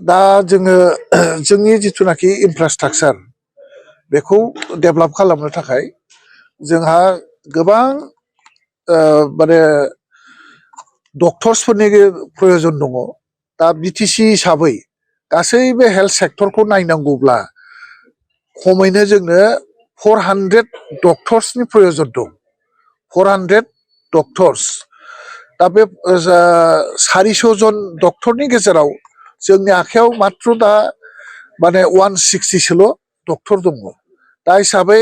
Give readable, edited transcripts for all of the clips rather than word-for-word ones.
दा जोङो जोंनि जिथुनाखि इनफ्रास्ट्राक्चार बेखौ डेभेलप खालामनो थाखाय जोंहा गोबां माने डक्टर्सफोरनि प्रयोजन दङ। दा बिटिसि हिसाबै गासैबो हेल्थ सेक्टरखौ नायनांगौब्ला खमैनो जोंनो 400 डक्टर्सनि प्रयोजन दं। 400 डक्टर्स। दा बे 400 जन डक्टरनि गेजेराव जोंनि आखायाव मात्र दा माने 160सोल' डक्टर दङ। दा हिसाबै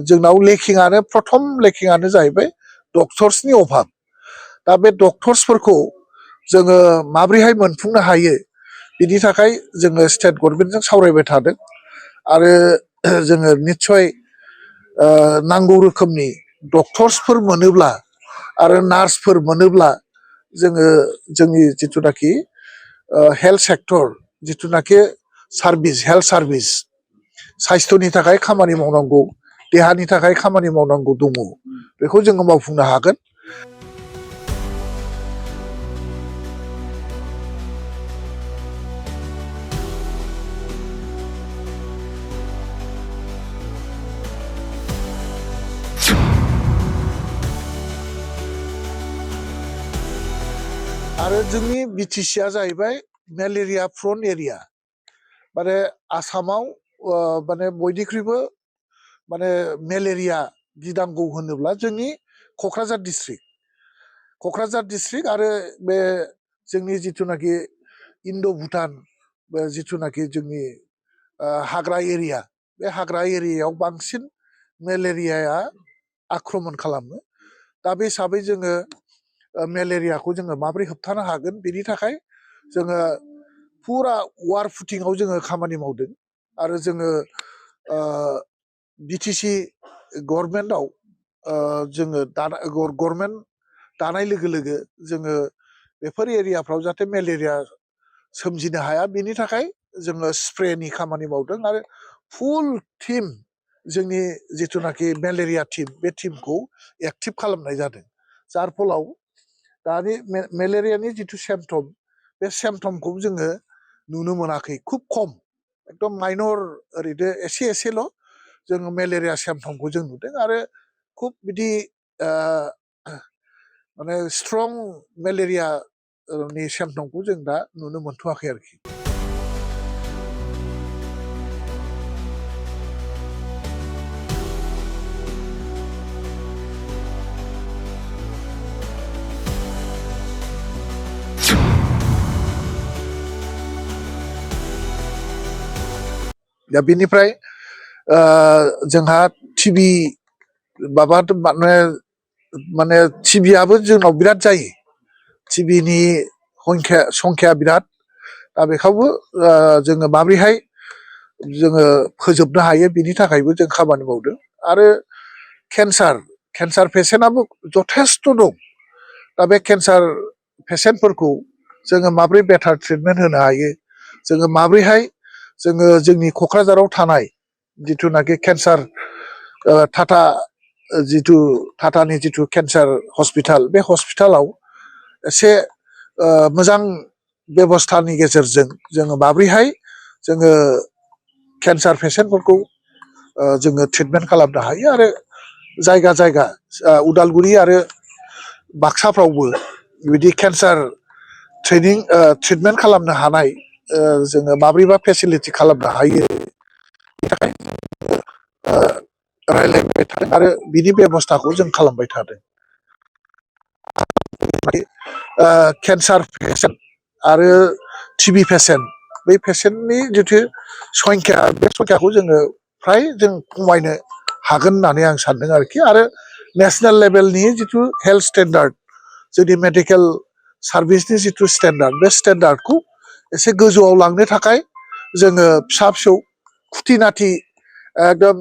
जोंनाव लेकिंआनो प्रथम लेकिंआनो जाहैबाय डक्टर्सनि अभाब। दा बे डक्टर्सफोरखौ जोङो माब्रैहाय मोनफुंनो हायो बिनि थाखाय जोङो स्टेट गभर्नमेन्टजों सावरायबाय थादों आरो जोङो निस्सय नांगौ रोखोमनि डक्टर्सफोर मोनोब्ला आरो नार्सफोर मोनोब्ला जोङो जोंनि जिथुनाखि हेल्थ सेक्टर जिथुनाखि सार्भिस हेल्थ सार्भिस साइस्थ'नि थाखाय खामानि मावनांगौ देहानि थाखाय खामानि मावनांगौ दङ बेखौ जोङो मावफुंनो हागोन। आरो जोंनि बिटिसिआ जाहैबाय मेलेरिया प्रोन एरिया। माने आसामाव माने बयनिख्रुइबो माने मेलेरिया गिनांगौ होनोब्ला जोंनि क'क्राझार डिस्ट्रिक्ट आरो बे जोंनि जिथुनाखि इन्ड' भुटान जिथुनाखि जोंनि हाग्रा एरिया बे हाग्रा एरियायाव बांसिन मेलेरियाया आक्रमन खालामो। दा बे हिसाबै जोङो मेलेरियाखौ जोङो माबोरै होबथानो हागोन बेनि थाखाय जोङो फुरा वार फुटिंआव जोङो खामानि मावदों आरो जोङो बिटिसि गभर्नमेन्टआव जोङो गभर्नमेन्ट दानाय लोगो लोगो जोङो बेफोर एरियाफ्राव जाहाथे मेलेरिया सोमजिनो हाया बेनि थाखाय जोङो स्प्रेनि खामानि मावदों आरो फुल टिम जोंनि जिथुनाखि मेलेरिया टिम बे टिमखौ एक्टिभ खालामनाय जादों। जार फलाव दानि मेलेरियानि जिथु सेम्पटम बे सेम्पटमखौ जोङो नुनो मोनाखै, खुब खम एकदम माइनर ओरैनो एसेल' जोङो मेलेरिया सेम्पटमखौ जों नुदों आरो खुब बिदि माने स्ट्रं मेलेरियानि सेम्पटमखौ जों दा नुनो मोनथ'वाखै आरोखि। दा बेनिफ्राय जोंहा टिबि माबा माने टिबिआबो जोंनाव बिराद जायो। टिबिनि संख्या बिराद। दा बेखौबो जोङो माब्रैहाय जोङो फोजोबनो हायो बिनि थाखायबो जों खामानि मावदों आरो केन्सार पेसेन्टआबो जथेस्थ' दं। दा बे केन्सार पेसेन्टफोरखौ जोङो माब्रै बेटार ट्रिटमेन्ट होनो हायो, जोङो माब्रैहाय जोङो जोंनि क'क्राझाराव थानाय जिथुनाखि केन्सार टाटानि जिथु केन्सार हस्पिटाल बे हस्पिटालाव एसे मोजां बेबस्थानि गेजेरजों जोङो माब्रैहाय जोङो केन्सार पेसेन्टफोरखौ जोङो ट्रिटमेन्ट खालामनो हायो आरो जायगा उदालगुरि आरो बाक्साफ्रावबो बिदि केन्सार ट्रिटमेन्ट खालामनो हानाय जोङो माब्रैबा फेसिलिटि खालामनो हायो बेनि थाखाय रायलायबाय थादों आरो बिनि बेबस्थाखौ जों खालामबाय थादों। केन्सार पेसेन्ट आरो टिबि पेसेन्ट बै पेसेन्टनि जिथु संख्या बे संख्याखौ जोङो फ्राय जों खमायनो हागोन होननानै आं सानदों आरोखि। आरो नेसनेल लेभेलनि जिथु हेल्थ स्टेन्डार्ड जोंनि मेडिकेल सार्भिसनि जिथु स्टेन्डार्ड बे स्टेन्डार्डखौ एसे गोजौआव लांनो थाखाय जोङो फिसा फिसौ खुथि-नाथि एकदम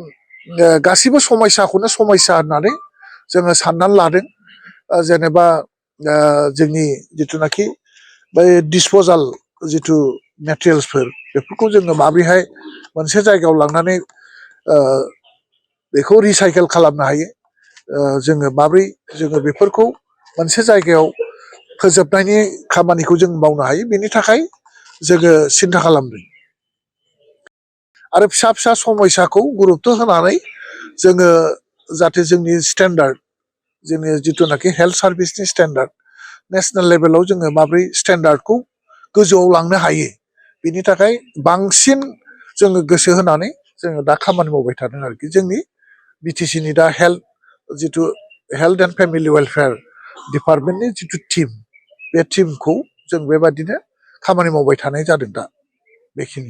गासिबो समयसाखौनो समयसा होननानै जोङो साननानै लादों। जेनेबा जोंनि जिथुनाखि बै डिसप'जाल जिथु मेटेरियेल्सफोर बेफोरखौ जोङो माब्रैहाय मोनसे जायगायाव लांनानै बेखौ रिसाइकेल खालामनो हायो, जोङो माब्रै जोङो बेफोरखौ मोनसे जायगायाव फोजोबनायनि खामानिखौ जों मावनो हायो बेनि थाखाय जोङो सिन्था खालामदों आरो फिसा फिसा समयसाखौ गुरुत्त होनानै जोङो जाहाथे जोंनि स्टेन्डार्ड जोंनि जिथुनाखि हेल्थ सार्भिसनि स्टेन्डार्ड नेसनेल लेभेलाव जोङो माब्रै स्टेन्डार्डखौ गोजौआव लांनो हायो बिनि थाखाय बांसिन जोङो गोसो होनानै जोङो दा खामानि मावबाय थादों आरोखि जोंनि बिटिसिनि दा हेल्थ जिथु हेल्थ एन्ड फेमिलि वेलफेयार डिपार्टमेन्टनि जिथु टिम बे टिमखौ जों बेबादिनो खामानि मावबाय थानाय जादों दा बेखिनि